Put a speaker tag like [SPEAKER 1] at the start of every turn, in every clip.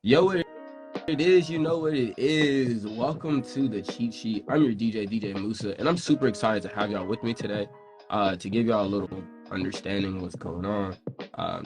[SPEAKER 1] Yo, what it is, you know what it is. Welcome to the Cheat Sheet. I'm your DJ Musa, and I'm super excited to have y'all with me today to give y'all a little understanding of what's going on.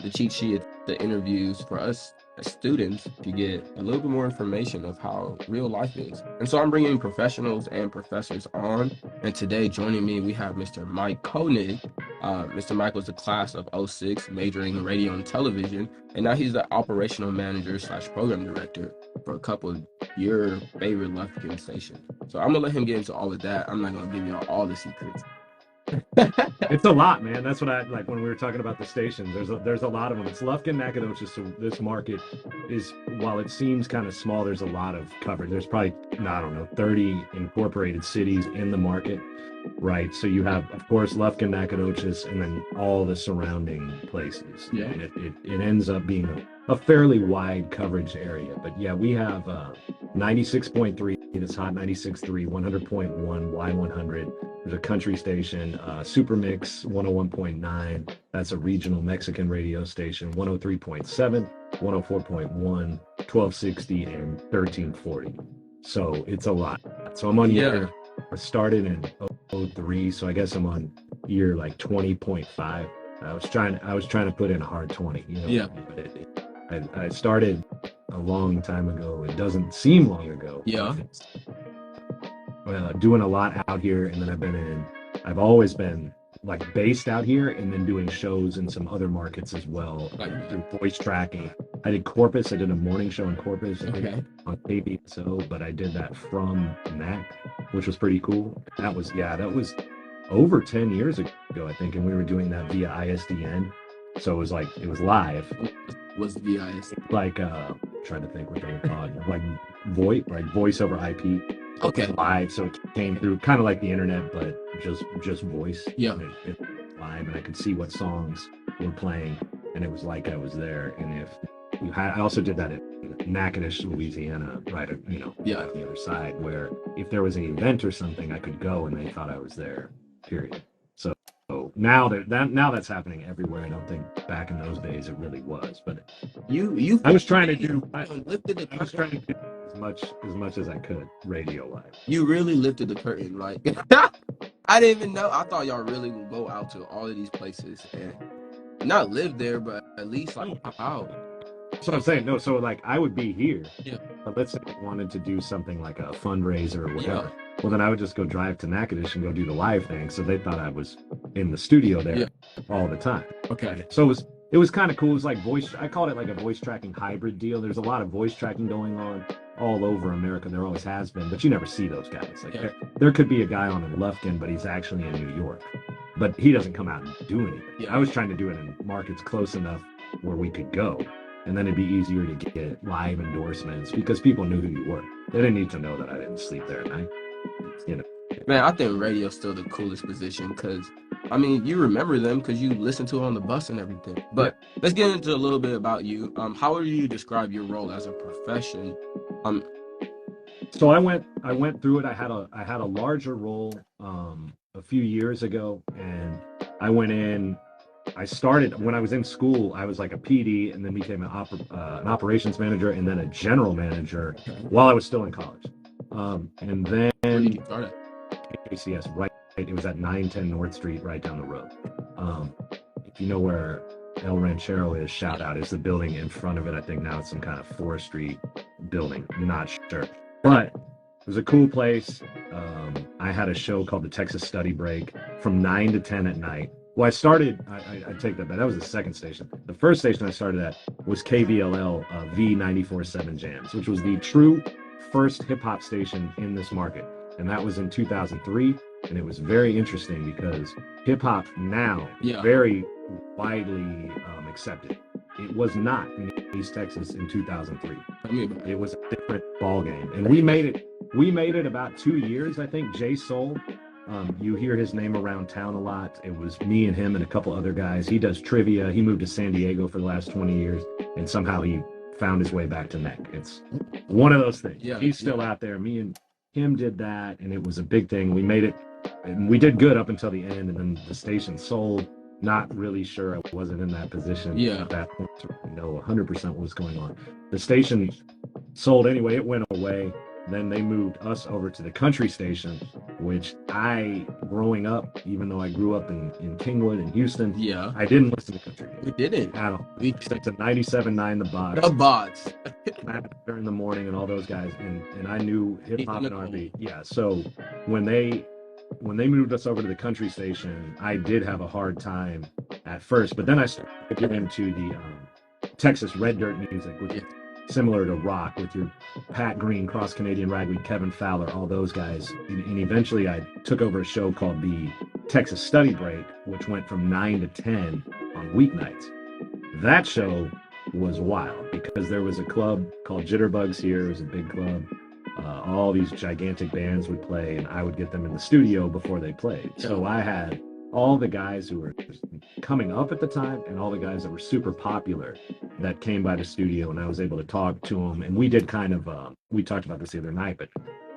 [SPEAKER 1] The Cheat Sheet is the interviews for us as students to get a little bit more information of how real life is. And so I'm bringing professionals and professors on, and today joining me, we have Mr. Mike Koenig. Mr. Mike was the class of '06, majoring in radio and television, and now he's the operational manager slash program director for a couple of your favorite Lufkin stations. So I'm gonna let him get into all of that. I'm not gonna give y'all all the secrets.
[SPEAKER 2] It's a lot, man. That's what I like when we were talking about the stations. There's a lot of them. It's Lufkin, Nacogdoches. So this market is, while it seems kind of small, there's a lot of coverage. There's probably, I don't know, 30 incorporated cities in the market, right? So you have, of course, Lufkin, Nacogdoches, and then all the surrounding places.
[SPEAKER 1] Yeah.
[SPEAKER 2] And it ends up being a fairly wide coverage area. But yeah, we have 96.3, that's Hot 96.3, 100.1, Y100. There's a country station, Super Mix 101.9. That's a regional Mexican radio station, 103.7, 104.1, 1260, and 1340. So it's a lot. So I'm on year, I started in '03, so I guess I'm on year like 20.5. I was trying to put in a hard 20, you know.
[SPEAKER 1] Yeah.
[SPEAKER 2] But I started a long time ago. It doesn't seem long ago.
[SPEAKER 1] Yeah.
[SPEAKER 2] Doing a lot out here, and then I've always been like based out here, and then doing shows in some other markets as well, like through voice tracking. I did Corpus. I did a morning show in Corpus on KBSO, but I did that from NAC, which was pretty cool. That was over 10 years ago, I think, and we were doing that via ISDN. So it was live.
[SPEAKER 1] Was via ISDN?
[SPEAKER 2] Like trying to think what they were called, like voice over IP.
[SPEAKER 1] Okay.
[SPEAKER 2] Live, so it came through kind of like the internet, but just voice.
[SPEAKER 1] Yeah.
[SPEAKER 2] It live, and I could see what songs were playing, and it was like I was there. And if you had, I also did that in Natchitoches, Louisiana, right? You know,
[SPEAKER 1] Yeah.
[SPEAKER 2] on the other side, where if there was an event or something, I could go, and they thought I was there. Period. So now that's happening everywhere. I don't think back in those days it really was, but I was trying to do as much as I could radio live.
[SPEAKER 1] You really lifted the curtain, like I didn't even know. I thought y'all really would go out to all of these places and not live there, but at least like pop out.
[SPEAKER 2] That's what I'm saying. No, so like I would be here.
[SPEAKER 1] Yeah.
[SPEAKER 2] But let's say I wanted to do something like a fundraiser or whatever. Yeah. Well, then I would just go drive to Natchitoches and go do the live thing. So they thought I was in the studio there all the time.
[SPEAKER 1] Okay.
[SPEAKER 2] So it was kind of cool. It was like I called it like a voice tracking hybrid deal. There's a lot of voice tracking going on all over America. There always has been, but you never see those guys. Like there could be a guy on in Lufkin, but he's actually in New York. But he doesn't come out and do anything. Yeah. I was trying to do it in markets close enough where we could go. And then it'd be easier to get live endorsements because people knew who you were. They didn't need to know that I didn't sleep there at night. You know.
[SPEAKER 1] Man, I think radio's still the coolest position because, I mean, you remember them because you listen to it on the bus and everything. But let's get into a little bit about you. How would you describe your role as a profession?
[SPEAKER 2] So I went through it. I had a larger role a few years ago, and I went in. I started when I was in school. I was like a PD, and then became an operations manager, and then a general manager while I was still in college. And then
[SPEAKER 1] where did you start at?
[SPEAKER 2] ACS, right? It was at 910 North Street, right down the road. If you know where El Ranchero is, shout out. Is the building in front of it? I think now it's some kind of forestry building. I'm not sure, but it was a cool place. I had a show called the Texas Study Break from 9 to 10 at night. Well, I take that back. That was the second station. The first station I started at was KVLL V94.7 Jams, which was the true first hip-hop station in this market. And that was in 2003. And it was very interesting because hip-hop now is very widely accepted. It was not in East Texas in 2003. It was a different ball game. And we made it about 2 years, I think. J Soul. You hear his name around town a lot. It was me and him and a couple other guys. He does trivia. He moved to San Diego for the last 20 years, and somehow he found his way back to NEC. It's one of those things. Yeah, he's still out there. Me and him did that, and it was a big thing. We made it, and we did good up until the end, and then the station sold. not really sure. I wasn't in that position
[SPEAKER 1] Yeah.
[SPEAKER 2] at that point to know 100% what was going on. The station sold anyway. It went away. Then they moved us over to the country station, which growing up, even though I grew up in Kingwood and Houston,
[SPEAKER 1] Yeah.
[SPEAKER 2] I didn't listen to country
[SPEAKER 1] We
[SPEAKER 2] music
[SPEAKER 1] didn't.
[SPEAKER 2] at all.
[SPEAKER 1] We
[SPEAKER 2] Except to 97.9 The Box,
[SPEAKER 1] the bots.
[SPEAKER 2] Matter in the Morning, and all those guys, and I knew hip hop and
[SPEAKER 1] Nicole.
[SPEAKER 2] R&B. Yeah, so when they moved us over to the country station, I did have a hard time at first, but then I started to get into the Texas red dirt music, which is similar to rock, with your Pat Green, Cross Canadian Ragweed, Kevin Fowler, all those guys. And eventually I took over a show called the Texas Study Break, which went from 9 to 10 on weeknights. That show was wild because there was a club called Jitterbugs here. It was a big club. All these gigantic bands would play, and I would get them in the studio before they played. So I had all the guys who were coming up at the time and all the guys that were super popular that came by the studio, and I was able to talk to them. And we did kind of, we talked about this the other night, but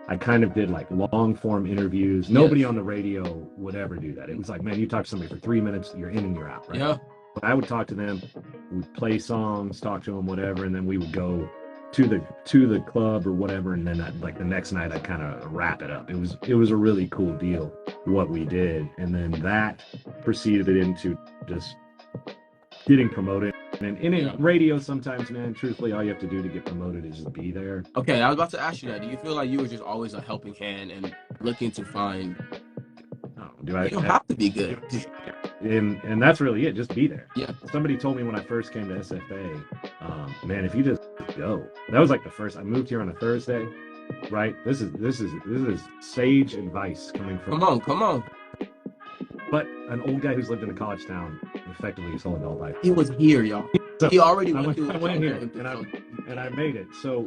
[SPEAKER 2] I kind of did like long form interviews. Nobody on the radio would ever do that. It was like, man, you talk to somebody for 3 minutes, you're in and you're out, right?
[SPEAKER 1] Yeah.
[SPEAKER 2] But I would talk to them, we'd play songs, talk to them, whatever, and then we would go to the club or whatever, and then like the next night I'd kind of wrap it up. It was a really cool deal what we did, and then that proceeded into just getting promoted. And in radio, sometimes, man, truthfully, all you have to do to get promoted is just be there.
[SPEAKER 1] Okay, I was about to ask you that. Do you feel like you were just always a helping hand and looking to find? You don't have to be good.
[SPEAKER 2] And that's really it. Just be there.
[SPEAKER 1] Yeah.
[SPEAKER 2] Somebody told me when I first came to SFA, man, if you just go. That was like the first. I moved here on a Thursday, right? This is sage advice coming from.
[SPEAKER 1] Come on.
[SPEAKER 2] But an old guy who's lived in a college town effectively his whole adult life.
[SPEAKER 1] He was here, y'all. So he already went through.
[SPEAKER 2] I went here, and I made it. So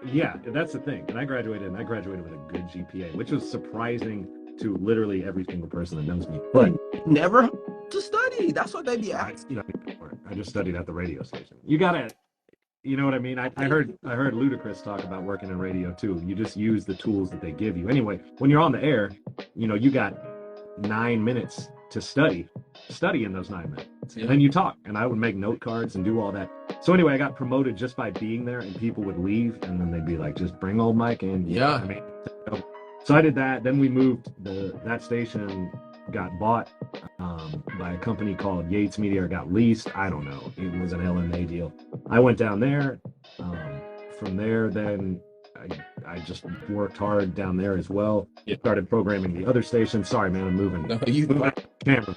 [SPEAKER 2] yeah, that's the thing. And I graduated with a good GPA, which was surprising to literally every single person that knows me. But
[SPEAKER 1] never to study. That's what they be asking.
[SPEAKER 2] I just studied at the radio station. You gotta, you know what I mean? I heard Ludacris talk about working in radio too. You just use the tools that they give you. Anyway, when you're on the air, you got 9 minutes to study in those 9 minutes. And then you talk, and I would make note cards and do all that. So anyway, I got promoted just by being there, and people would leave, and then they'd be like, just bring old Mike in.
[SPEAKER 1] Yeah.
[SPEAKER 2] I mean, so I did that. Then we moved. That station got bought by a company called Yates Media, or got leased. I don't know. It was an LMA deal. I went down there. From there, then I just worked hard down there as well. Started programming the other stations. Sorry, man, I'm moving.
[SPEAKER 1] No, you
[SPEAKER 2] moving camera.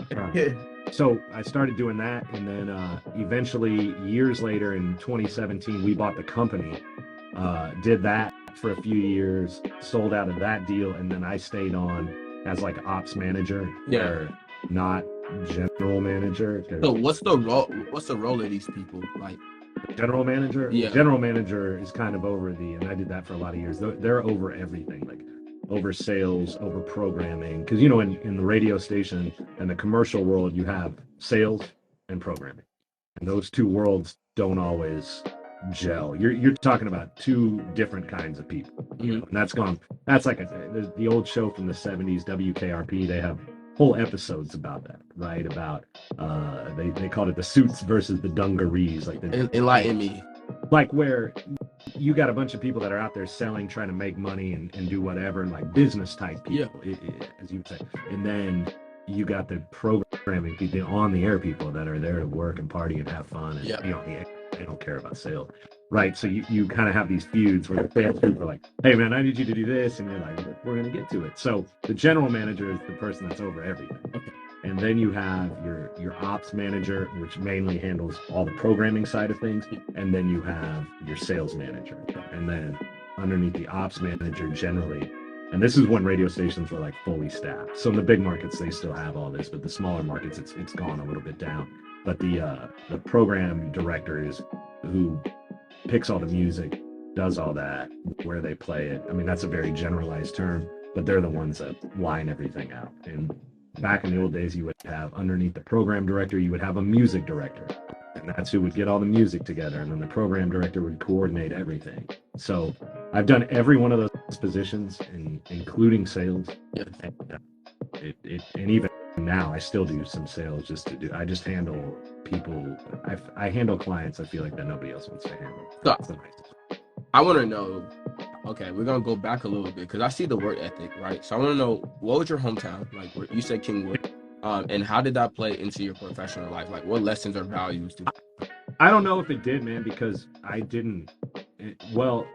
[SPEAKER 2] So I started doing that, and then eventually, years later, in 2017, we bought the company. Did that for a few years, sold out of that deal, and then I stayed on as like ops manager, or not general manager.
[SPEAKER 1] So what's the role? What's the role of these people like?
[SPEAKER 2] General manager.
[SPEAKER 1] Yeah.
[SPEAKER 2] General manager is kind of over and I did that for a lot of years. They're over everything, like over sales, over programming. Because in the radio station and the commercial world, you have sales and programming, and those two worlds don't always gel. You're talking about two different kinds of people, and that's like the old show from the 70s, WKRP. They have whole episodes about that, right? About they called it the suits versus the dungarees, like
[SPEAKER 1] enlighten me,
[SPEAKER 2] like where you got a bunch of people that are out there selling, trying to make money and do whatever, like business type people, as you would say, and then you got the programming people, on the air people that are there to work and party and have fun, and they don't care about sales, right? So you kind of have these feuds where the sales people are like, hey man, I need you to do this, and you're like, we're gonna get to it. So the general manager is the person that's over everything. Okay. And then you have your ops manager, which mainly handles all the programming side of things, and then you have your sales manager, and then underneath the ops manager generally. And this is when radio stations were like fully staffed. So in the big markets, they still have all this, but the smaller markets, it's gone a little bit down. But the program director is who picks all the music, does all that, where they play it. I mean, that's a very generalized term, but they're the ones that line everything out. And back in the old days, you would have underneath the program director, you would have a music director. And that's who would get all the music together. And then the program director would coordinate everything. So I've done every one of those positions, including sales. And even now I still do some sales just to do. I just handle people. I handle clients. I feel like that nobody else wants to handle.
[SPEAKER 1] So
[SPEAKER 2] That's the nicest.
[SPEAKER 1] I want to know. Okay, we're gonna go back a little bit because I see the work ethic, right? So I want to know, what was your hometown like? Where you said Kingwood, and how did that play into your professional life? Like, what lessons or values did?
[SPEAKER 2] I don't know if it did, man, because I didn't. Well,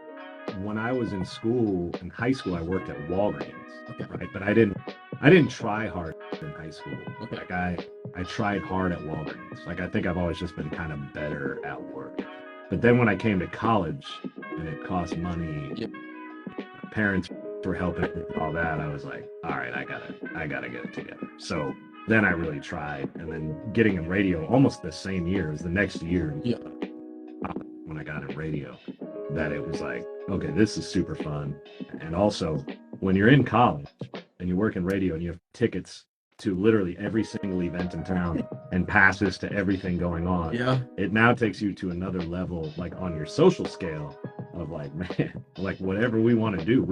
[SPEAKER 2] when I was in school, in high school, I worked at Walgreens,
[SPEAKER 1] Okay.
[SPEAKER 2] right? But I didn't try hard in high school.
[SPEAKER 1] Okay.
[SPEAKER 2] Like I tried hard at Walgreens. Like I think I've always just been kind of better at work. But then when I came to college and it cost money,
[SPEAKER 1] Yep.
[SPEAKER 2] my parents were helping with all that. I was like, all right, I gotta get it together. So then I really tried, and then getting in radio almost the same year as the next year.
[SPEAKER 1] Yeah.
[SPEAKER 2] When I got in radio, that it was like, okay, this is super fun. And also, when you're in college and you work in radio and you have tickets to literally every single event in town and passes to everything going on,
[SPEAKER 1] Yeah.
[SPEAKER 2] it now takes you to another level, like on your social scale of like, man, like whatever we want to do,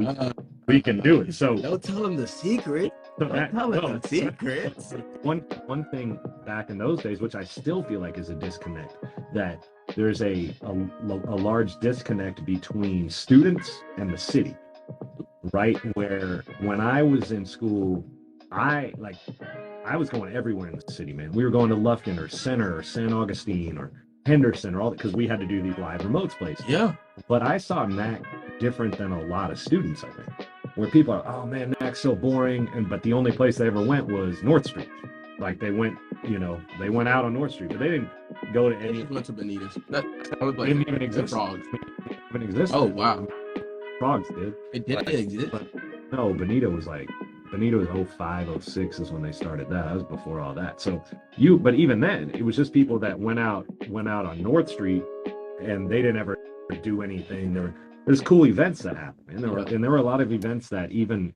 [SPEAKER 2] we can do it. So
[SPEAKER 1] don't tell them the secret. Don't tell them the secrets.
[SPEAKER 2] One thing back in those days, which I still feel like is a disconnect, that there's a large disconnect between students and the city, right? Where when I was in school, I was going everywhere in the city, man. We were going to Lufkin or Center or San Augustine or Henderson or all that, because we had to do these live remotes places.
[SPEAKER 1] Yeah.
[SPEAKER 2] But I saw Mac different than a lot of students, I think, where people are, oh man, Mac's so boring. But the only place they ever went was North Street. Like they went out on North Street, but they didn't go to any.
[SPEAKER 1] They went to Benita's. That was like,
[SPEAKER 2] didn't even exist.
[SPEAKER 1] Frogs.
[SPEAKER 2] Didn't even exist.
[SPEAKER 1] Oh wow.
[SPEAKER 2] Frogs did.
[SPEAKER 1] It didn't exist.
[SPEAKER 2] But no, Benito was 05, 06 is when they started that. That was before all that. So but even then, it was just people that went out on North Street, and they didn't ever do anything. There's cool events that happen, and there were a lot of events that even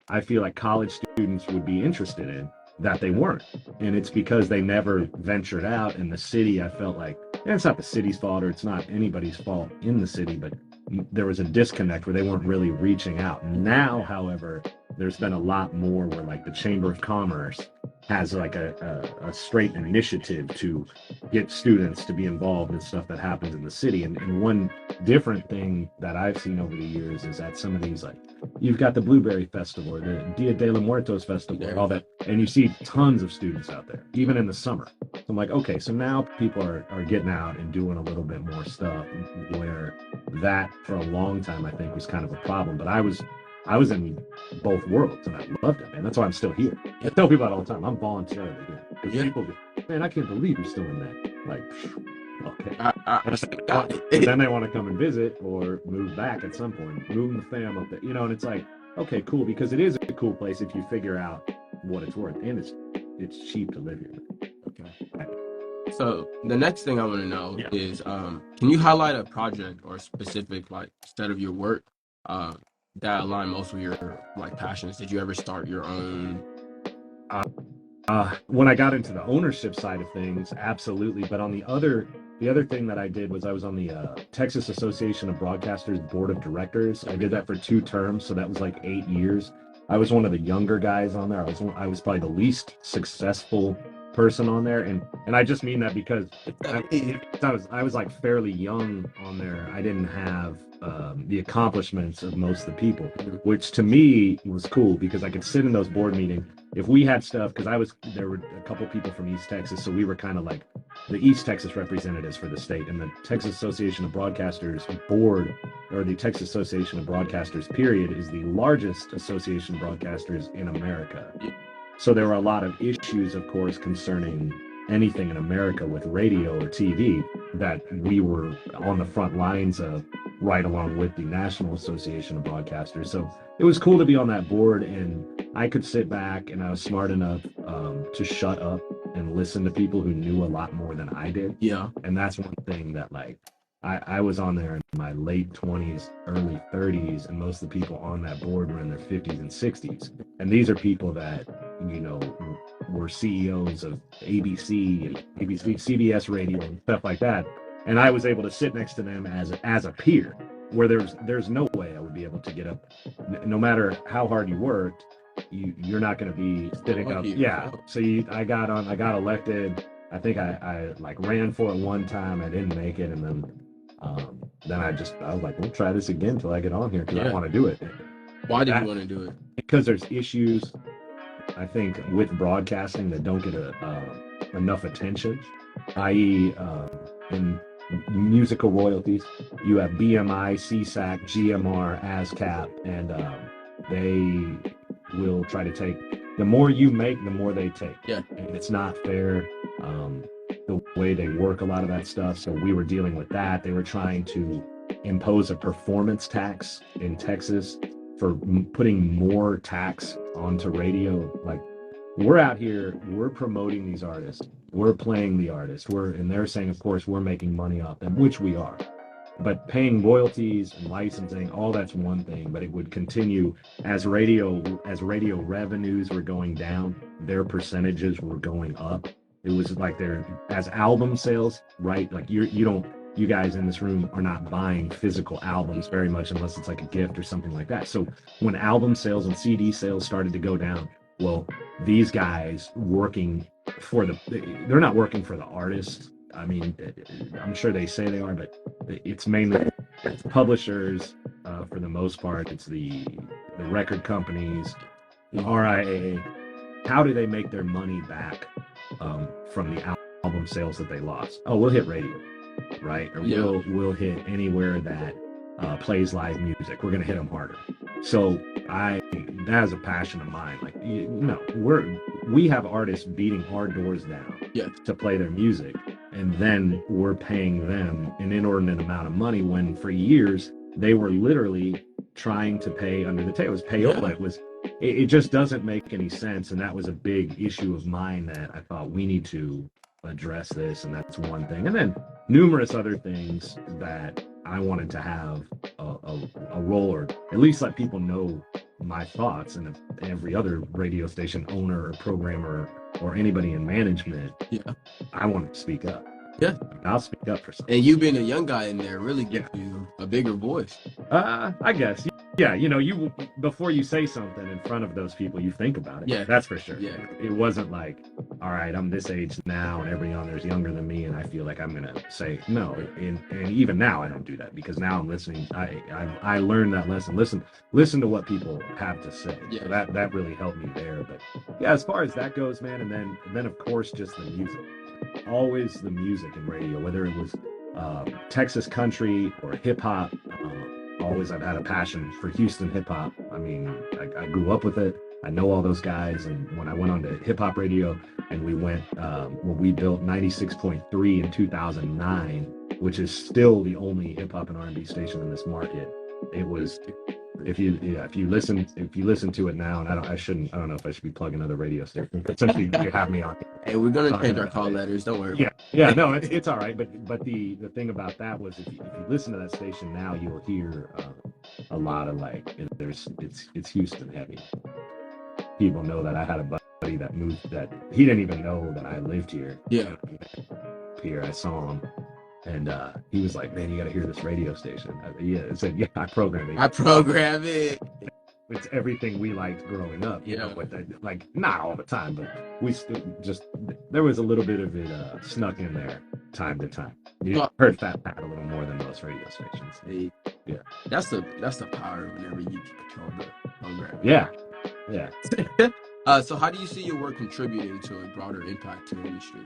[SPEAKER 2] I feel like college students would be interested in that they weren't, and it's because they never ventured out. In the city, I felt like, and it's not the city's fault, or it's not anybody's fault in the city, but there was a disconnect where they weren't really reaching out. Now, however, there's been a lot more where like the Chamber of Commerce has like a straight initiative to get students to be involved in stuff that happens in the city. And one different thing that I've seen over the years is that some of these, like, you've got the Blueberry Festival or the Dia de los Muertos Festival and all that, and you see tons of students out there, even in the summer. So I'm like, okay, so now people are getting out and doing a little bit more stuff, where that for a long time I think was kind of a problem. But I was in both worlds, and I loved it, man. That's why I'm still here. I tell people that all the time. I'm voluntarily here. Because people go, man, I can't believe you're still in that. Like, okay. Then they want to come and visit or move back at some point, move the fam up there, and it's like, okay, cool, because it is a cool place if you figure out what it's worth, and it's cheap to live here. Okay.
[SPEAKER 1] So the next thing I want to know is, can you highlight a project or a specific like set of your work that align most with your like passions? Did you ever start your own?
[SPEAKER 2] When I got into the ownership side of things, absolutely. But on the other thing that I did was I was on the Texas Association of Broadcasters Board of Directors. I did that for 2 terms, so that was like 8 years. I was one of the younger guys on there. I was probably the least successful person on there, and I just mean that because I was like fairly young on there. I didn't have the accomplishments of most of the people, which to me was cool because I could sit in those board meetings. If we had stuff, because there were a couple people from East Texas, so we were kind of like the East Texas representatives for the state, and the Texas Association of Broadcasters board, or the Texas Association of Broadcasters period, is the largest association of broadcasters in America. So there were a lot of issues, of course, concerning anything in America with radio or TV that we were on the front lines of, right along with the National Association of Broadcasters. So it was cool to be on that board, and I could sit back, and I was smart enough to shut up and listen to people who knew a lot more than I did.
[SPEAKER 1] Yeah.
[SPEAKER 2] And that's one thing that, like, I was on there in my late 20s, early 30s, and most of the people on that board were in their 50s and 60s. And these are people that, were CEOs of ABC, CBS Radio, and stuff like that. And I was able to sit next to them as a peer, where there's no way I would be able to get up, no matter how hard you worked. you're not going to be sitting up. Yeah. So I got elected. I think I like ran for it one time. I didn't make it, and then I was like, we'll try this again till I get on here because I want to do it.
[SPEAKER 1] Why did you want to do it?
[SPEAKER 2] Because there's issues, I think, with broadcasting that don't get enough attention, i.e., in musical royalties, you have BMI, CSAC, GMR, ASCAP, and they will try to take. The more you make, the more they take.
[SPEAKER 1] Yeah.
[SPEAKER 2] And it's not fair. The way they work a lot of that stuff. So we were dealing with that. They were trying to impose a performance tax in Texas for putting more tax onto radio. Like, we're out here, we're promoting these artists, we're playing the artists, and they're saying, of course, we're making money off them, which we are. But paying royalties and licensing, all that's one thing, but it would continue as radio revenues were going down, their percentages were going up. It was like as album sales, right? Like you guys in this room are not buying physical albums very much unless it's like a gift or something like that. So when album sales and CD sales started to go down, well, these guys they're not working for the artists. I mean, I'm sure they say they are, but it's mainly publishers for the most part. It's the record companies, the RIA. How do they make their money back from the album sales that they lost? Oh, we'll hit radio, right? Or we'll hit anywhere that plays live music. We're gonna hit them harder. So that is a passion of mine. Like, we have artists beating our doors down to play their music, and then we're paying them an inordinate amount of money when for years they were literally trying to pay under the table. It was payola. It just doesn't make any sense, and that was a big issue of mine that I thought we need to address this, and that's one thing. And then numerous other things that I wanted to have a role, or at least let people know my thoughts. And every other radio station owner or programmer or anybody in management, I want to speak up. Yeah, I'll speak up for something.
[SPEAKER 1] And you being a young guy in there really gives you a bigger voice.
[SPEAKER 2] I guess. Yeah, you before you say something in front of those people, you think about it. Yeah, that's for sure. Yeah, it wasn't like, all right, I'm this age now, and everybody on there's younger than me, and I feel like I'm gonna say no. And even now, I don't do that because now I'm listening. I learned that lesson. Listen to what people have to say. Yeah, so that really helped me there. But yeah, as far as that goes, man, and then of course just the music. Always the music and radio, whether it was Texas country or hip hop. Always I've had a passion for Houston hip hop. I mean, I grew up with it. I know all those guys. And when I went on to hip hop radio and we built 96.3 in 2009, which is still the only hip hop and R&B station in this market. It was, if you listen to it now, and I don't know if I should be plugging other radio stations, but since you have me on.
[SPEAKER 1] Hey, we're gonna change our call letters. Don't worry.
[SPEAKER 2] No, it's all right. But the thing about that was if you listen to that station now, you'll hear a lot of it's Houston heavy. People know that I had a buddy that moved, that he didn't even know that I lived here.
[SPEAKER 1] Yeah.
[SPEAKER 2] Here I saw him. And he was like, man, you got to hear this radio station. I said, I program it.
[SPEAKER 1] I program it.
[SPEAKER 2] It's everything we liked growing up. You know, but like, not all the time, but we there was a little bit of it snuck in there time to time. You heard Fat Pat a little more than most radio stations.
[SPEAKER 1] Hey, yeah. That's the power whenever you can control the program.
[SPEAKER 2] Yeah.
[SPEAKER 1] So how do you see your work contributing to a broader impact to the industry?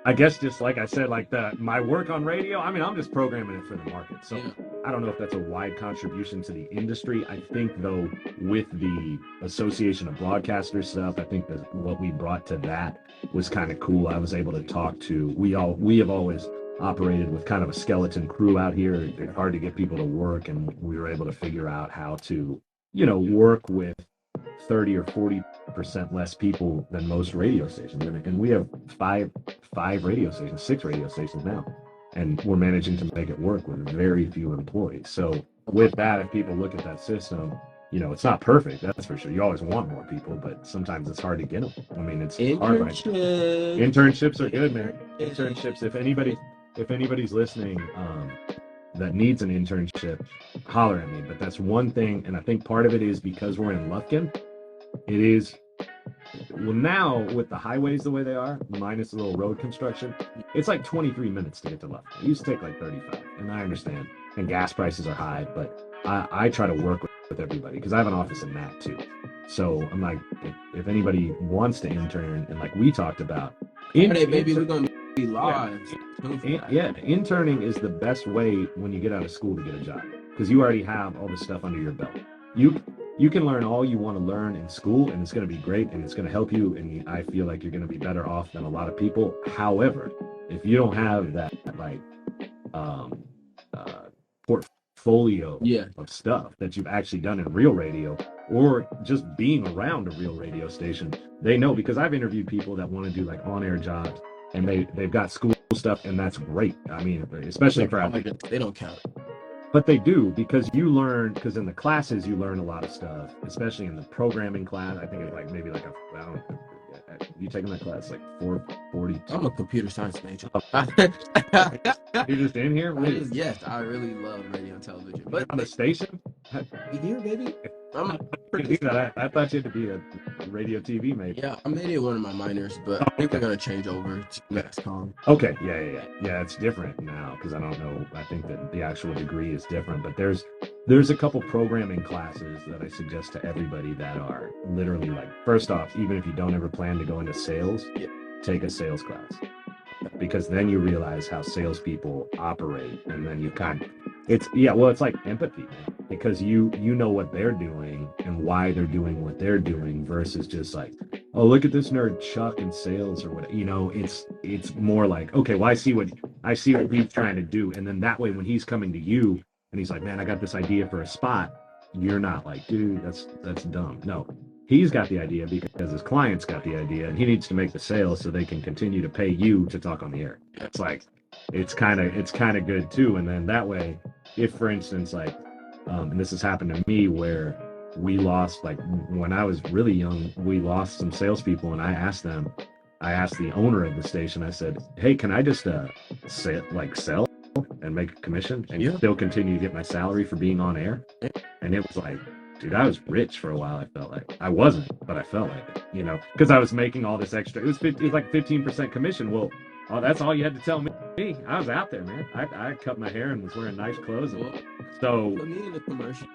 [SPEAKER 2] I guess just like I said, like my work on radio, I mean, I'm just programming it for the market. So I don't know if that's a wide contribution to the industry. I think, though, with the Association of Broadcasters stuff, I think that what we brought to that was kind of cool. I was able to talk to, we have always operated with kind of a skeleton crew out here. It's hard to get people to work, and we were able to figure out how to, work with 30 or 40% less people than most radio stations. And we have six radio stations now. And we're managing to make it work with very few employees. So with that, if people look at that system, it's not perfect, that's for sure. You always want more people, but sometimes it's hard to get them. I mean, it's hard. Right? Internships are good, man. Internships. If anybody's listening, that needs an internship, holler at me. But that's one thing, and I think part of it is because we're in Lufkin. It is, well, now with the highways the way they are, minus a little road construction, it's like 23 minutes to get to Lufkin. It used to take like 35, and I understand. And gas prices are high, but I try to work with everybody because I have an office in that too. So I'm like, if anybody wants to intern, and like we talked about,
[SPEAKER 1] Maybe we're gonna be live.
[SPEAKER 2] Yeah, interning is the best way when you get out of school to get a job because you already have all the stuff under your belt. You can learn all you want to learn in school, and it's going to be great, and it's going to help you. And I feel like you're going to be better off than a lot of people. However, if you don't have that like portfolio of stuff that you've actually done in real radio, or just being around a real radio station, they know, because I've interviewed people that want to do like on-air jobs, and they've got school stuff, and that's great. I mean, especially for
[SPEAKER 1] they don't count.
[SPEAKER 2] But they do, because you learn, because in the classes you learn a lot of stuff, especially in the programming class. I think it's like maybe like I don't know, you taking that class like 440.
[SPEAKER 1] I'm a computer science major.
[SPEAKER 2] You're just in here?
[SPEAKER 1] Yes, I really love radio and television.
[SPEAKER 2] But on the station?
[SPEAKER 1] Here, baby.
[SPEAKER 2] I thought you had to be a radio TV major.
[SPEAKER 1] Yeah, I made it one of my minors, but I think they're gonna change over to mass comm.
[SPEAKER 2] Okay, yeah, it's different now because I don't know. I think that the actual degree is different, but there's a couple programming classes that I suggest to everybody that are literally like, first off, even if you don't ever plan to go into sales, take a sales class, because then you realize how salespeople operate, and then you it's like empathy, man, because you know what they're doing and why they're doing what they're doing versus just like, oh, look at this nerd Chuck in sales or what, it's more like, okay, well, I see what he's trying to do, and then that way when he's coming to you and he's like, man, I got this idea for a spot, you're not like, dude, that's dumb. No, he's got the idea because his client's got the idea, and he needs to make the sale so they can continue to pay you to talk on the air. It's like, it's kind of good too. And then that way, if for instance, like, and this has happened to me where we lost, like when I was really young, we lost some salespeople, and I asked the owner of the station, I said, hey, can I just sell and make a commission and still continue to get my salary for being on air? And it was like, dude, I was rich for a while. I felt like I wasn't, but I felt like it, because I was making all this extra. It was like 15% commission. Well, that's all you had to tell me. I was out there, man. I cut my hair and was wearing nice clothes. So I knew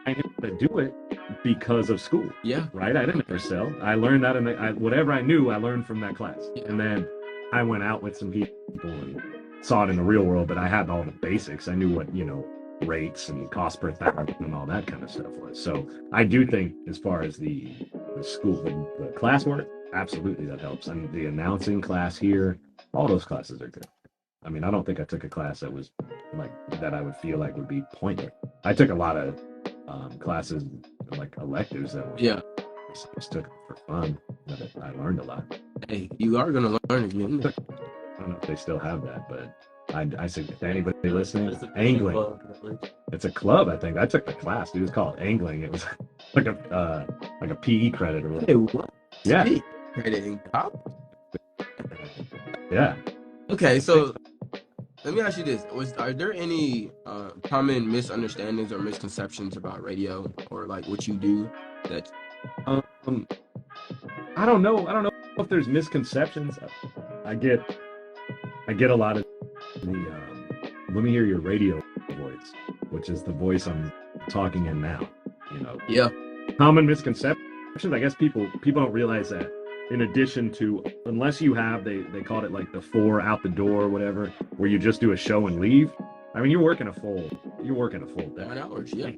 [SPEAKER 2] how to do it because of school. Yeah. Right? I didn't ever sell. I learned that whatever I knew, I learned from that class. Yeah. And then I went out with some people and saw it in the real world, but I had all the basics. I knew what, rates and cost per thousand and all that kind of stuff was. So I do think as far as the school, the classwork, absolutely that helps. And the announcing class here, all those classes are good. I mean, I don't think I took a class that was like that I would feel like would be pointless. I took a lot of classes, like electives that were, I just took it for fun. But I learned a lot.
[SPEAKER 1] Hey, you are gonna learn again.
[SPEAKER 2] I don't know if they still have that, but I said to anybody listening, angling. It's a club, I think. I took the class, dude. It was called angling. It was like a PE credit or whatever.
[SPEAKER 1] Hey, what?
[SPEAKER 2] Yeah.
[SPEAKER 1] PE credit in college?
[SPEAKER 2] Yeah.
[SPEAKER 1] Okay, so let me ask you this: are there any common misunderstandings or misconceptions about radio or like what you do that?
[SPEAKER 2] I don't know if there's misconceptions. I get a lot of the let me hear your radio voice, which is the voice I'm talking in now.
[SPEAKER 1] Yeah.
[SPEAKER 2] Common misconceptions. I guess people don't realize that. In addition to, unless you have, they called it like the 4 out the door or whatever, where you just do a show and leave. I mean, you're working a full day.
[SPEAKER 1] 9 hours, yeah.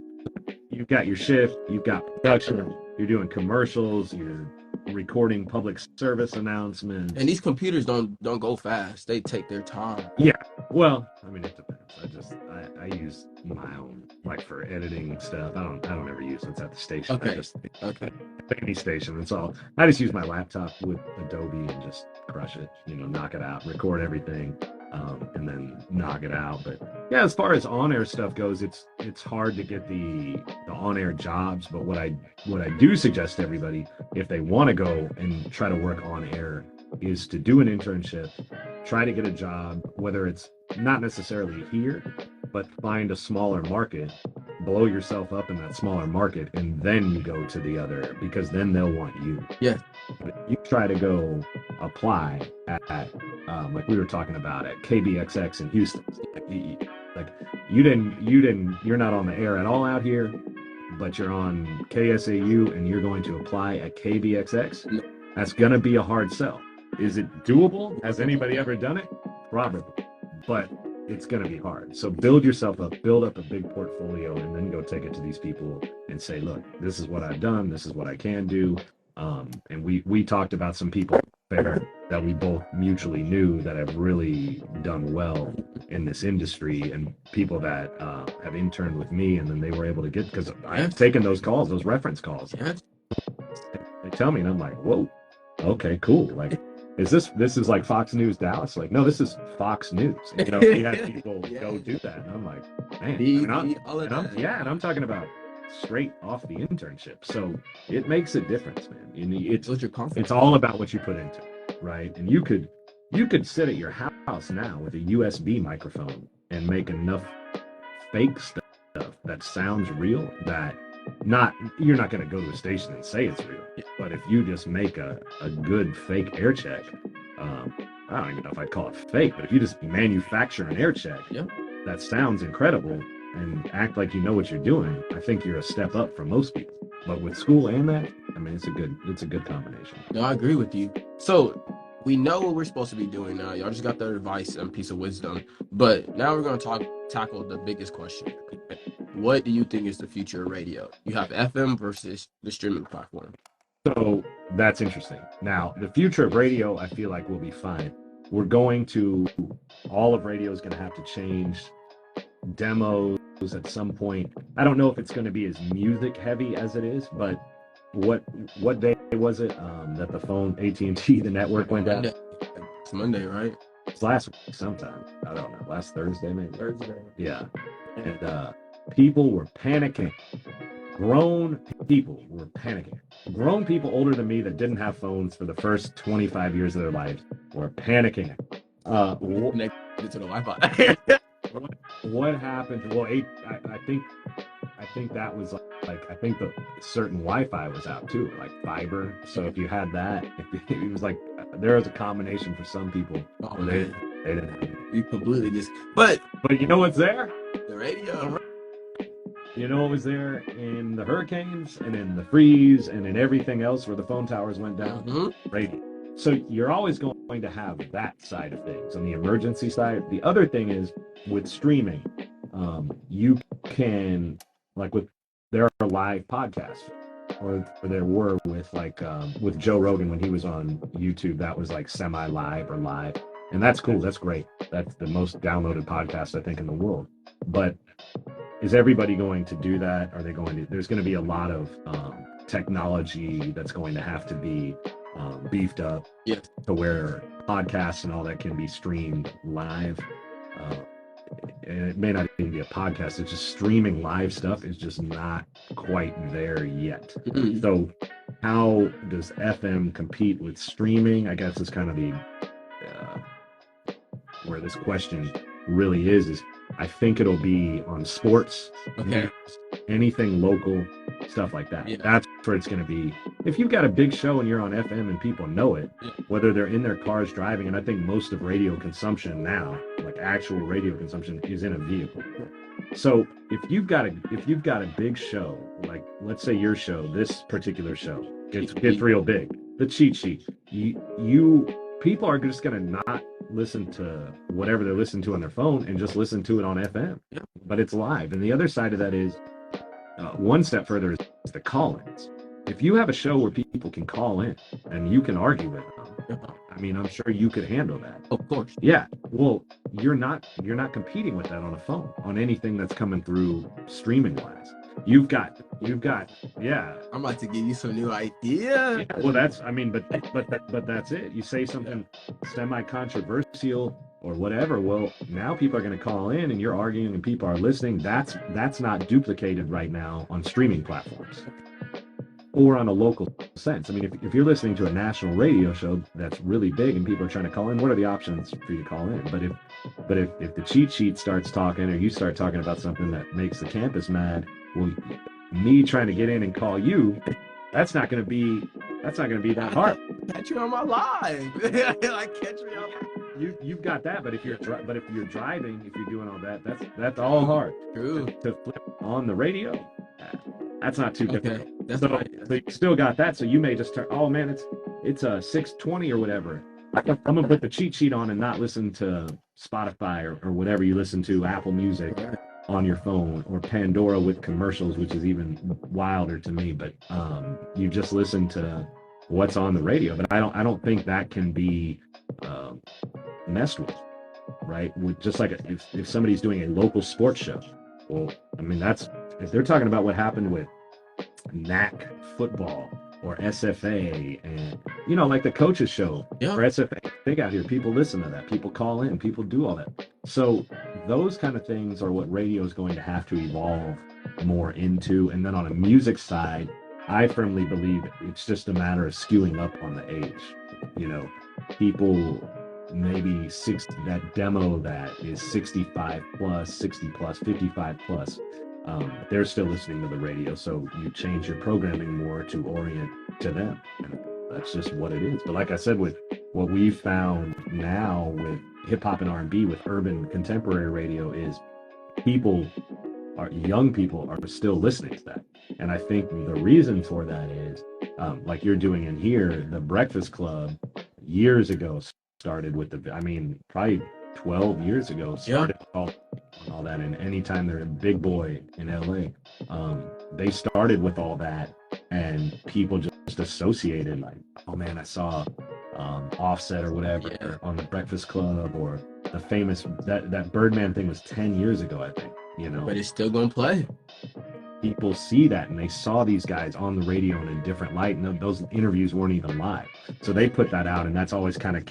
[SPEAKER 2] You've got your shift, you've got production, you're doing commercials, you're recording public service announcements.
[SPEAKER 1] And these computers don't go fast. They take their time.
[SPEAKER 2] Yeah. Well, I mean, it depends. I use my own, like for editing stuff. I don't ever use what's at the station.
[SPEAKER 1] Okay.
[SPEAKER 2] Any station. It's all. I just use my laptop with Adobe and just crush it. Knock it out, record everything, and then knock it out. But yeah, as far as on-air stuff goes, it's hard to get the on-air jobs. But what I do suggest to everybody, if they want to go and try to work on air, is to do an internship, try to get a job, whether it's not necessarily here, but find a smaller market, blow yourself up in that smaller market, and then you go to the other, because then they'll want you.
[SPEAKER 1] Yeah.
[SPEAKER 2] But if you try to go apply at like we were talking about at KBXX in Houston, like you're not on the air at all out here, but you're on KSAU and you're going to apply at KBXX. That's gonna be a hard sell. Is it doable? Has anybody ever done it? Probably, but it's going to be hard. So build yourself up, build up a big portfolio, and then go take it to these people and say, look, this is what I've done. This is what I can do. And we talked about some people there that we both mutually knew that have really done well in this industry, and people that have interned with me, and then they were able to get, because I've taken those calls, those reference calls. They tell me, and I'm like, whoa, okay, cool. Like, this is like Fox News Dallas? Like, no, this is Fox News. You know, we had people go do that, and I'm like, man, and I'm talking about straight off the internship. So it makes a difference, man. And it's all about what you put into it, right? And you could sit at your house now with a USB microphone and make enough fake stuff that sounds real that you're not going to go to a station and say it's real. But if you just make a good fake air check, I don't even know if I'd call it fake, but if you just manufacture an air check that sounds incredible and act like you know what you're doing, I think you're a step up from most people. But with school and that, I mean, it's a good combination.
[SPEAKER 1] No, I agree with you. So we know what we're supposed to be doing now. Y'all just got the advice and piece of wisdom. But now we're going to tackle the biggest question. What do you think is the future of radio? You have FM versus the streaming platform.
[SPEAKER 2] So that's interesting. Now, the future of radio, I feel like will be fine. All of radio is going to have to change. Demos at some point. I don't know if it's going to be as music heavy as it is, but what day was it that the phone AT&T, the network went down?
[SPEAKER 1] It's Monday, right?
[SPEAKER 2] It's last week sometime. I don't know. Last Thursday, maybe.
[SPEAKER 1] Thursday.
[SPEAKER 2] Yeah. And people were panicking. Grown people were panicking. Grown people older than me that didn't have phones for the first 25 years of their lives were panicking.
[SPEAKER 1] Connected to the Wi-Fi.
[SPEAKER 2] What happened? Well, I think that was like I think the certain Wi-Fi was out too, like fiber. So if you had that, it was like there was a combination for some people.
[SPEAKER 1] Oh,
[SPEAKER 2] they didn't.
[SPEAKER 1] You completely just. But
[SPEAKER 2] you know what's there?
[SPEAKER 1] The radio.
[SPEAKER 2] You know what was there in the hurricanes and in the freeze and in everything else where the phone towers went down?
[SPEAKER 1] Mm-hmm.
[SPEAKER 2] Radio. So you're always going to have that side of things on the emergency side. The other thing is with streaming, you can, like there are live podcasts, or there were with Joe Rogan when he was on YouTube, that was like semi-live or live. And that's cool. That's great. That's the most downloaded podcast, I think, in the world. But is everybody going to do that? There's going to be a lot of technology that's going to have to be beefed up to where podcasts and all that can be streamed live. And it may not even be a podcast. It's just streaming live stuff is just not quite there yet. Mm-hmm. So how does FM compete with streaming? I guess is kind of the where this question really is I think it'll be on sports, anything local, stuff like that. Yeah. That's where it's going to be. If you've got a big show and you're on FM and people know it, whether they're in their cars driving, and I think most of radio consumption now, like actual radio consumption, is in a vehicle. So if you've got a big show, like let's say your show, this particular show gets real big, the cheat sheet, people are just going to not listen to whatever they're listening to on their phone and just listen to it on FM. Yeah. But it's live. And the other side of that is one step further is the call-ins. If you have a show where people can call in and you can argue with them, I mean, I'm sure you could handle that.
[SPEAKER 1] Of course.
[SPEAKER 2] Yeah. Well, you're not competing with that on a phone, on anything that's coming through streaming wise. You've got, yeah.
[SPEAKER 1] I'm about to give you some new ideas.
[SPEAKER 2] Yeah, well, but that's it. You say something semi-controversial or whatever. Well, now people are going to call in and you're arguing and people are listening. That's not duplicated right now on streaming platforms. or on a local sense. I mean, if you're listening to a national radio show that's really big and people are trying to call in, what are the options for you to call in? But if the cheat sheet starts talking, or you start talking about something that makes the campus mad, well, me trying to get in and call you, that's not going to be that hard.
[SPEAKER 1] Catch you on my live. Like, catch me on my...
[SPEAKER 2] You've got that, but if you're driving, if you're doing all that, that's all hard.
[SPEAKER 1] True.
[SPEAKER 2] To flip on the radio, that's not too difficult.
[SPEAKER 1] Okay, that's
[SPEAKER 2] So,
[SPEAKER 1] right.
[SPEAKER 2] so you still got that. So you may just turn. Oh man, it's a 620 or whatever. I'm gonna put the cheat sheet on and not listen to Spotify or whatever you listen to, Apple Music on your phone, or Pandora with commercials, which is even wilder to me. But you just listen to what's on the radio. But I don't think that can be messed with, right? With just like if somebody's doing a local sports show. Well, I mean, if they're talking about what happened with NAC football or SFA, and like the coaches show for SFA, they got here, people listen to that, people call in, people do all that. So those kind of things are what radio is going to have to evolve more into. And then on a music side, I firmly believe it's just a matter of skewing up on the age. People maybe that demo that is 65 plus, 60 plus, 55 plus, they're still listening to the radio. So you change your programming more to orient to them. And that's just what it is. But like I said, with what we've found now with hip hop and R&B, with urban contemporary radio, is young people are still listening to that. And I think the reason for that is, like you're doing in here, the Breakfast Club years ago started with probably 12 years ago, started all that. And anytime they're a big boy in LA, they started with all that, and people just associated, like, oh man, I saw Offset or whatever on the Breakfast Club, or the famous that Birdman thing was 10 years ago, I think.
[SPEAKER 1] But it's still gonna play.
[SPEAKER 2] People see that, and they saw these guys on the radio in a different light, and those interviews weren't even live. So they put that out, and that's always kind of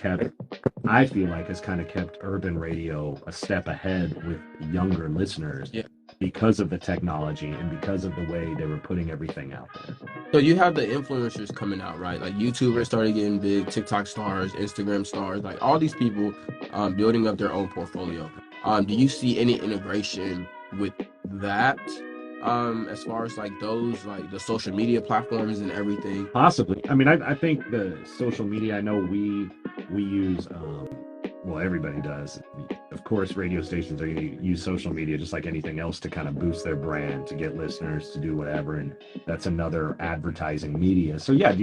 [SPEAKER 2] I feel like has kind of kept urban radio a step ahead with younger listeners, because of the technology and because of the way they were putting everything out there.
[SPEAKER 1] So you have the influencers coming out, right? Like YouTubers started getting big, TikTok stars, Instagram stars, like all these people building up their own portfolio. Do you see any integration with that? As far as like those, like the social media platforms and everything?
[SPEAKER 2] Possibly. I mean, I think the social media, I know we use, well, everybody does. Of course, radio stations are going to use social media just like anything else to kind of boost their brand, to get listeners, to do whatever. And that's another advertising media. So yeah,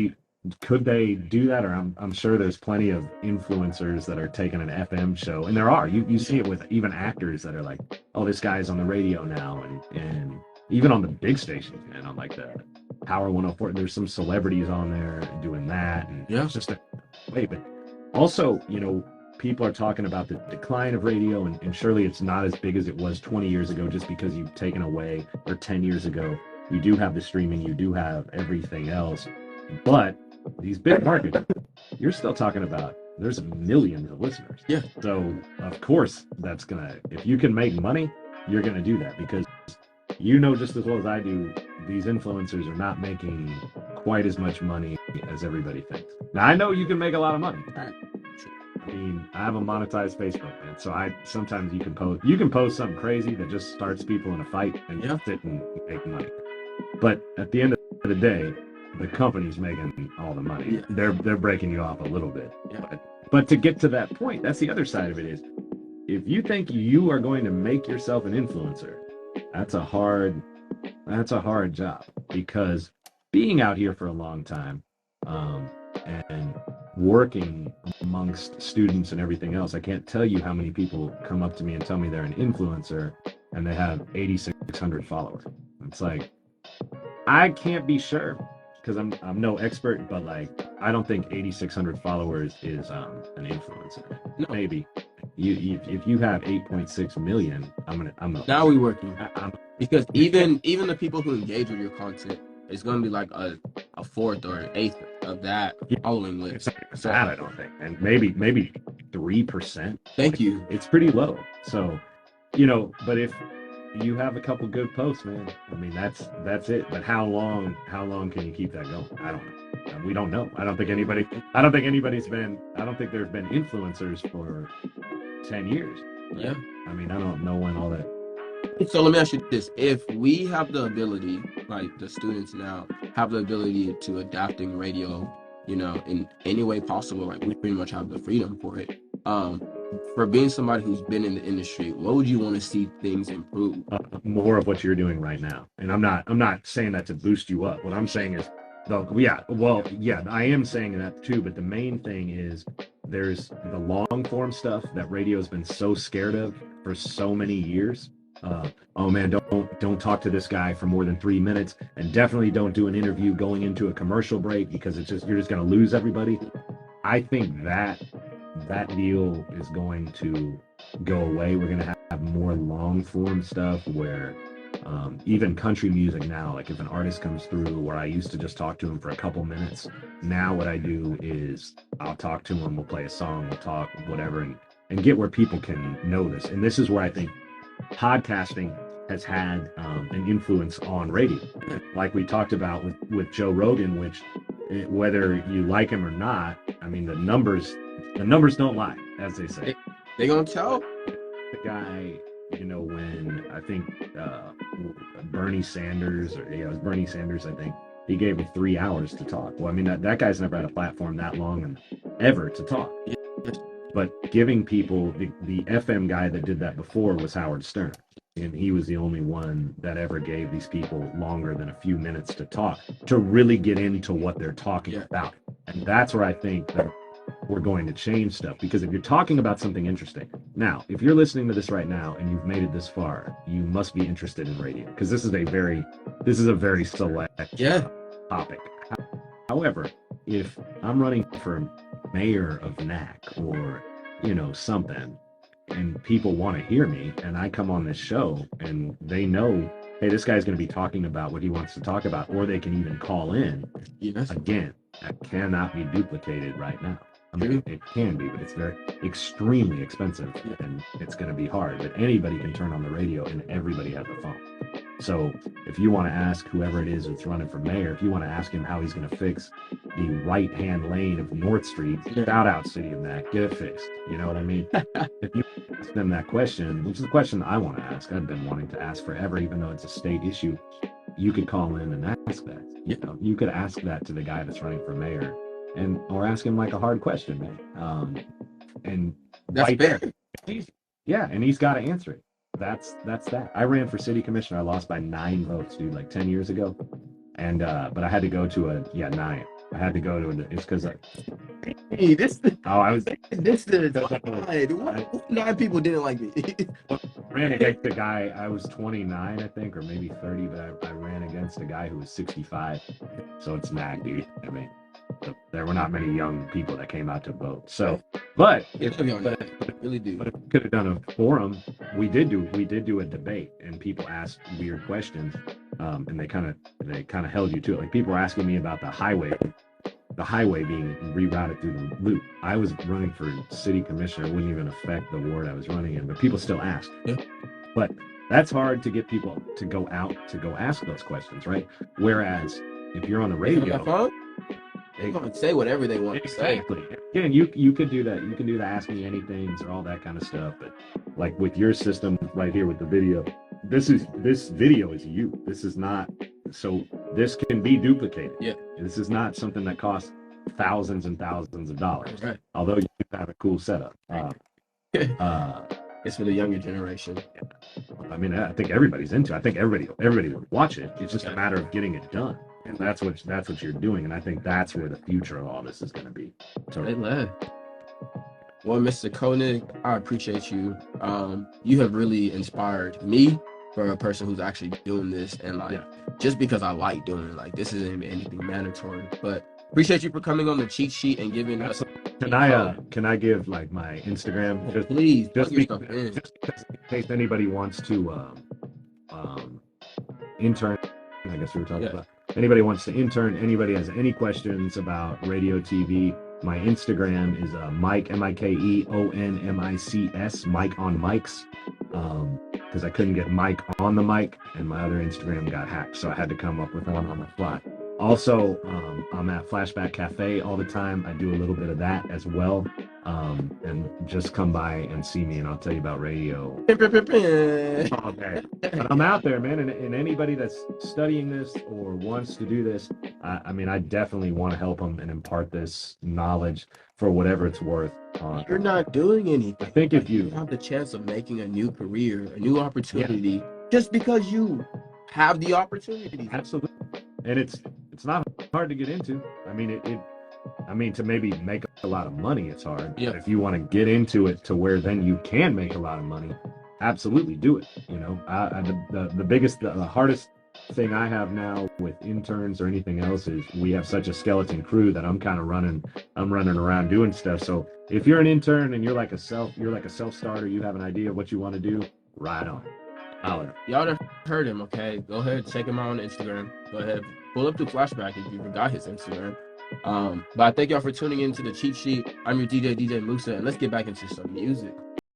[SPEAKER 2] could they do that? Or I'm sure there's plenty of influencers that are taking an FM show, and there are. You see it with even actors that are like, oh, this guy's on the radio now, and even on the big stations, man, on like the Power 104, there's some celebrities on there doing that, and it's just a way. But also, people are talking about the decline of radio, and surely it's not as big as it was 20 years ago, just because you've taken away, or 10 years ago, you do have the streaming, you do have everything else. But these big markets, you're still talking about, there's millions of listeners.
[SPEAKER 1] Yeah.
[SPEAKER 2] So of course if you can make money, you're gonna do that, because just as well as I do, these influencers are not making quite as much money as everybody thinks. Now I know you can make a lot of money. I mean, I have a monetized Facebook, man. So sometimes you can post something crazy that just starts people in a fight, and sit and make money. But at the end of the day, the company's making all the money. Yeah. They're breaking you off a little bit. Yeah. But to get to that point, that's the other side of it, is if you think you are going to make yourself an influencer, that's a hard job, because being out here for a long time, and working amongst students and everything else, I can't tell you how many people come up to me and tell me they're an influencer and they have 8,600 followers. It's like, I can't be sure, because I'm no expert, but like, I don't think 8,600 followers is an influencer. No. Maybe if you have 8.6 million,
[SPEAKER 1] now we working. Because even the people who engage with your content, it's going to be like a fourth or an eighth of that following list.
[SPEAKER 2] So I don't think, and maybe 3%.
[SPEAKER 1] Thank you.
[SPEAKER 2] It's pretty low. So, but if you have a couple good posts, man. I mean, that's it. But how long can you keep that going? I don't know. We don't know. I don't think there's been influencers for 10 years. Right?
[SPEAKER 1] Yeah.
[SPEAKER 2] I mean, I don't know when all that.
[SPEAKER 1] So let me ask you this: if we have the ability, like the students now have the ability to adapting radio, in any way possible, like we pretty much have the freedom for it. For being somebody who's been in the industry, what would you want to see things improve?
[SPEAKER 2] More of what you're doing right now. And I'm not saying that to boost you up. What I'm saying is, I am saying that too. But the main thing is there's the long form stuff that radio has been so scared of for so many years. Oh man, don't talk to this guy for more than 3 minutes, and definitely don't do an interview going into a commercial break because you're just going to lose everybody. I think that deal is going to go away. We're going to have more long form stuff where even country music now, like if an artist comes through where I used to just talk to him for a couple minutes, now what I do is I'll talk to him, we'll play a song, we'll talk, whatever, and get where people can know this. And this is where I think podcasting has had an influence on radio. Like we talked about with Joe Rogan, which whether you like him or not, I mean, the numbers don't lie, as they say.
[SPEAKER 1] They gonna tell
[SPEAKER 2] the guy, when I think Bernie Sanders, it was Bernie Sanders, I think he gave me 3 hours to talk. Well, I mean, that guy's never had a platform that long and ever to talk. But giving people, the FM guy that did that before was Howard Stern. And he was the only one that ever gave these people longer than a few minutes to talk, to really get into what they're talking about. And that's where I think that we're going to change stuff. Because if you're talking about something interesting, now, if you're listening to this right now and you've made it this far, you must be interested in radio. Because this is a very select topic. However, if I'm running for mayor of NAC or, something, and people want to hear me, and I come on this show and they know, hey, this guy's going to be talking about what he wants to talk about, or they can even call in. Again, that cannot be duplicated right now. I mean, it can be, but it's extremely expensive, and it's going to be hard. But anybody can turn on the radio, and everybody has a phone. So if you want to ask whoever it is that's running for mayor, if you want to ask him how he's going to fix the right-hand lane of North Street, shout out City of Mac, get it fixed. You know what I mean? If you ask them that question, which is the question I want to ask, I've been wanting to ask forever, even though it's a state issue, you could call in and ask that. You could ask that to the guy that's running for mayor, or ask him like a hard question, man. And
[SPEAKER 1] that's fair.
[SPEAKER 2] Yeah, and he's got to answer it. That's that. I ran for city commissioner. I lost by 9 votes, dude, like 10 years ago. And but I had to go to 9. I had to go to it's because
[SPEAKER 1] what 9 people didn't like me.
[SPEAKER 2] I ran against a guy. I was 29, I think, or maybe 30, but I ran against a guy who was 65. So it's mad, dude. I mean, there were not many young people that came out to vote. So, but if we could have done a forum, we did do a debate, and people asked weird questions, and they kind of held you to it. Like people were asking me about the highway being rerouted through the loop. I was running for city commissioner. It wouldn't even affect the ward I was running in, but people still asked. Yeah. But that's hard to get people to go out to go ask those questions, right? Whereas if you're on the radio,
[SPEAKER 1] they can say whatever they want to say.
[SPEAKER 2] Again, you could do that. You can do the ask me anythings or all that kind of stuff. But like with your system right here with the video, this video is you. This is not, so this can be duplicated. Yeah. This is not something that costs thousands and thousands of dollars. Right. Although you have a cool setup.
[SPEAKER 1] It's for the younger generation.
[SPEAKER 2] I mean, I think everybody's into it. I think everybody will watch it. It's just a matter of getting it done. And that's what you're doing. And I think that's where the future of all this is going to be. So,
[SPEAKER 1] well, Mr. Koenig, I appreciate you. You have really inspired me for a person who's actually doing this. And just because I like doing it, like this isn't anything mandatory, but appreciate you for coming on the cheat sheet and giving us.
[SPEAKER 2] Can I give like my Instagram?
[SPEAKER 1] Please,
[SPEAKER 2] just in case anybody wants to intern. I guess we were talking about. Anybody wants to intern, anybody has any questions about radio, TV, my Instagram is Mike, MikeOnMics, Mike on Mics. because I couldn't get Mike on the mic, and my other Instagram got hacked, so I had to come up with one on the fly. Also, I'm at Flashback Cafe all the time. I do a little bit of that as well. And just come by and see me, and I'll tell you about radio all day. But I'm out there, man, and anybody that's studying this or wants to do this, I mean, I definitely want to help them and impart this knowledge for whatever it's worth.
[SPEAKER 1] You're not doing anything.
[SPEAKER 2] I think if you
[SPEAKER 1] have the chance of making a new career, a new opportunity, just because you have the opportunity.
[SPEAKER 2] Absolutely. And it's not hard to get into. I mean, I mean, to maybe make a lot of money, it's hard.
[SPEAKER 1] Yeah.
[SPEAKER 2] But if you want to get into it to where then you can make a lot of money, absolutely do it. You know, the hardest thing I have now with interns or anything else is we have such a skeleton crew that I'm running around doing stuff. So if you're an intern and you're like a self-starter, you have an idea of what you want to do, right on.
[SPEAKER 1] Y'all have heard him, okay? Go ahead, check him out on Instagram. Go ahead, pull up the Flashback if you forgot his Instagram. But I thank y'all for tuning into the Cheat Sheet. I'm your DJ Musa, and let's get back into some music.